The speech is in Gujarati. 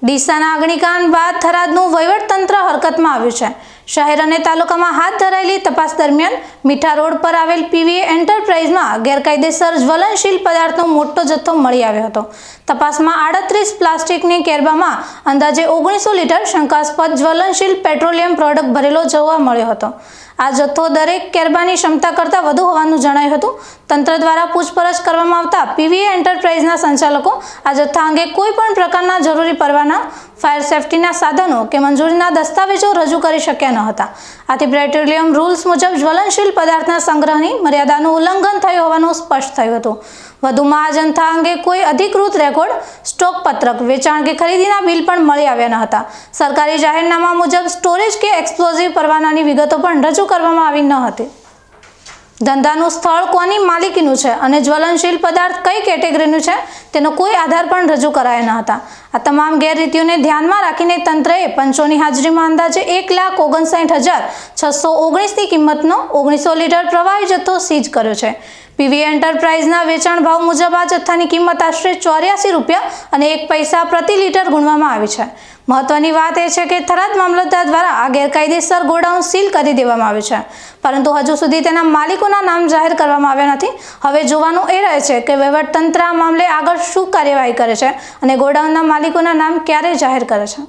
ડીસાના અગ્નિકાંડ બાદ થરાદનું વહીવટતંત્ર હરકતમાં આવ્યું છે। શહેર અને તાલુકામાં હાથ ધરાયેલી તપાસ દરમિયાન મીઠા રોડ પર આવેલ પીવીએ એન્ટરપ્રાઇઝમાં ગેરકાયદેસર જ્વલનશીલ પદાર્થનો મોટો જથ્થો મળી આવ્યો હતો। તપાસમાં 38 પ્લાસ્ટિકની કેરબામાં અંદાજે 1900 લીટર શંકાસ્પદ જ્વલનશીલ પેટ્રોલિયમ પ્રોડક્ટ ભરેલો જોવા મળ્યો હતો। આ જથ્થો દરેક કેરબાની ક્ષમતા કરતાં વધુ હોવાનું જણાયું હતું। તંત્ર દ્વારા પૂછપરછ કરવામાં આવતા પીવીએ એન્ટરપ્રાઇઝના સંચાલકો આ જથ્થા અંગે કોઈ પણ પ્રકારના જરૂરી પરવાના, ફાયર સેફ્ટીના સાધનો કે મંજૂરીના દસ્તાવેજો રજૂ કરી શક્યા ન હતા। આથી પેટ્રોલિયમ રૂલ્સ મુજબ જ્વલનશીલ પદાર્થના સંગ્રહની મર્યાદાનું ઉલ્લંઘન થયું હોવાનું સ્પષ્ટ થયું હતું। વધુમાં આ જથ્થા અંગે કોઈ અધિકૃત રેકોર્ડ, સ્ટોક પત્રક, વેચાણ કે ખરીદીના બિલ પણ મળી આવ્યા ન હતા। સરકારી જાહેરનામા મુજબ સ્ટોરેજ કે એક્સપ્લોઝિવ પરવાનાની વિગતો પણ રજૂ કરવામાં આવી ન હતી। ધંધાનું સ્થળ કોની માલિકીનું છે અને જ્વલનશીલ પદાર્થ કઈ કેટેગરીનું છે તેનો કોઈ આધાર પણ રજૂ કરાયા ન હતા। આ તમામ ગેરરીતિઓને ધ્યાનમાં રાખીને તંત્રએ પંચોની હાજરીમાં અંદાજે 1,59,619ની કિંમતનો 1900 લીટર પ્રવાહી જથ્થો સીઝ કર્યો છે। પીવીએ એન્ટરપ્રાઇઝના વેચાણ ભાવ મુજબ આ જથ્થાની કિંમત આશરે 84 રૂપિયા અને 1 પૈસા પ્રતિ લીટર ગણવામાં આવી છે। મહત્વની વાત એ છે કે થરાદ મામલતદાર દ્વારા આ ગેરકાયદેસર ગોડાઉન સીલ કરી દેવામાં આવ્યું છે, પરંતુ હજુ સુધી તેના માલિકોના નામ જાહેર કરવામાં આવ્યા નથી। હવે જોવાનું એ રહે છે કે વહીવટતંત્ર આ મામલે આગળ શું કાર્યવાહી કરે છે અને ગોડાઉનના માલિકોના નામ ક્યારે જાહેર કરે છે।